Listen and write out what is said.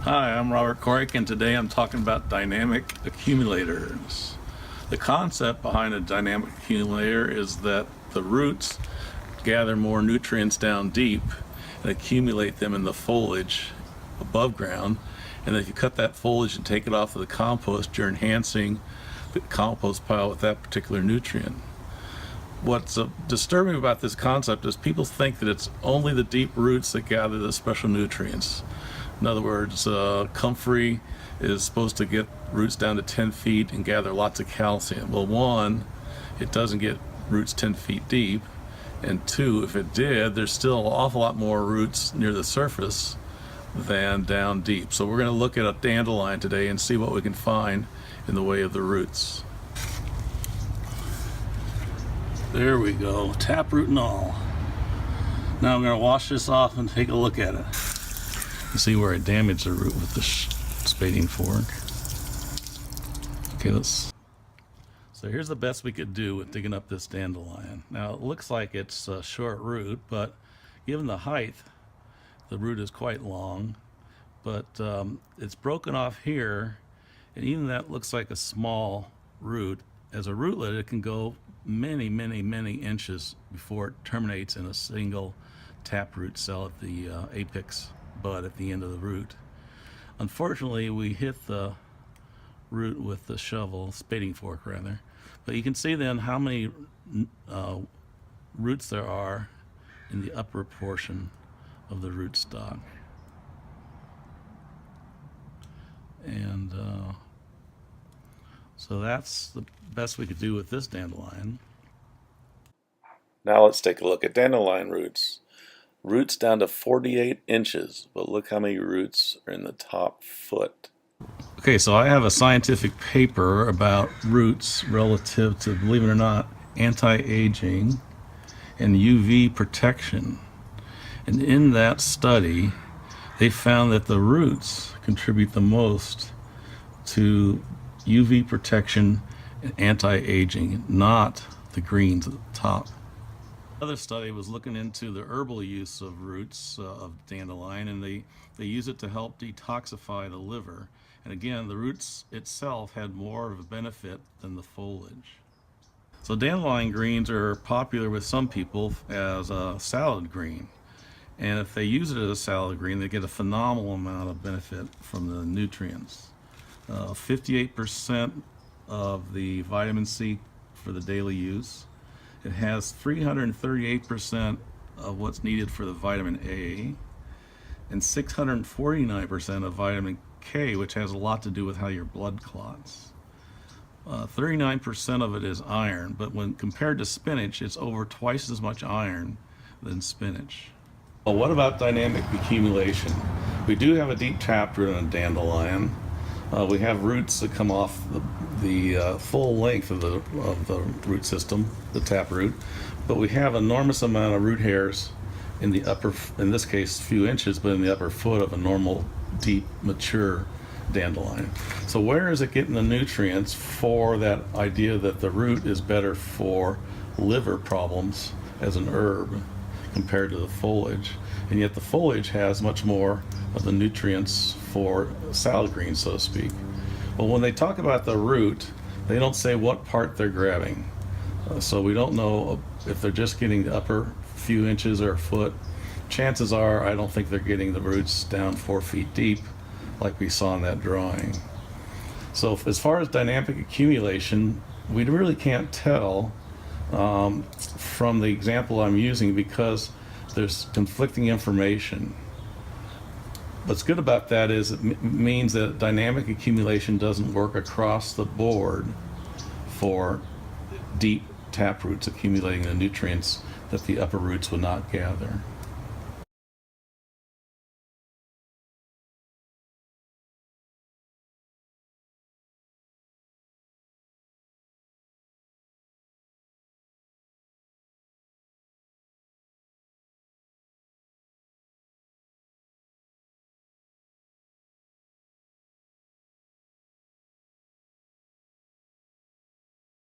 Hi, I'm Robert Corrick, and today I'm talking about dynamic accumulators. The concept behind a dynamic accumulator is that the roots gather more nutrients down deep and accumulate them in the foliage above ground, and if you cut that foliage and take it off of the compost, you're enhancing the compost pile with that particular nutrient. What's disturbing about this concept is people think that it's only the deep roots that gather the special nutrients. In other words, comfrey is supposed to get roots down to 10 feet and gather lots of calcium. Well, one, it doesn't get roots 10 feet deep, and two, if it did, there's still an awful lot more roots near the surface than down deep. So we're going to look at a dandelion today and see what we can find in the way of the roots. There we go, taproot and all. Now I'm going to wash this off and take a look at it. You see where I damaged the root with the spading fork. Okay, so here's the best we could do with digging up this dandelion. Now it looks like it's a short root, but given the height, the root is quite long. But it's broken off here, and even that looks like a small root. As a rootlet, it can go many inches before it terminates in a single taproot cell at the apex bud at the end of the root. Unfortunately, we hit the root with the shovel, spading fork rather, but you can see then how many roots there are in the upper portion of the root stock. And so that's the best we could do with this dandelion. Now let's take a look at dandelion roots. Roots down to 48 inches, but look how many roots are in the top foot. Okay, so I have a scientific paper about roots relative to, believe it or not, anti-aging and UV protection. And in that study, they found that the roots contribute the most to UV protection and anti-aging, not the greens at the top. Another study was looking into the herbal use of roots of dandelion, and they use it to help detoxify the liver. And again, the roots itself had more of a benefit than the foliage. So dandelion greens are popular with some people as a salad green. And if they use it as a salad green, they get a phenomenal amount of benefit from the nutrients. 58% of the vitamin C for the daily use. It has 338% of what's needed for the vitamin A and 649% of vitamin K, which has a lot to do with how your blood clots. 39% of it is iron, but when compared to spinach, it's over twice as much iron than spinach. Well, what about dynamic accumulation? We do have a deep taproot on a dandelion. We have roots that come off the full length of the root system, the taproot, but we have an enormous amount of root hairs in the upper, in this case, a few inches, but in the upper foot of a normal, deep, mature dandelion. So where is it getting the nutrients for that idea that the root is better for liver problems as an herb compared to the foliage? And yet the foliage has much more of the nutrients for salad greens, so to speak. Well, when they talk about the root, they don't say what part they're grabbing. So we don't know if they're just getting the upper few inches or a foot. Chances are, I don't think they're getting the roots down 4 feet deep like we saw in that drawing. So as far as dynamic accumulation, we really can't tell from the example I'm using because there's conflicting information. What's good about that is it means that dynamic accumulation doesn't work across the board for deep taproots accumulating the nutrients that the upper roots would not gather.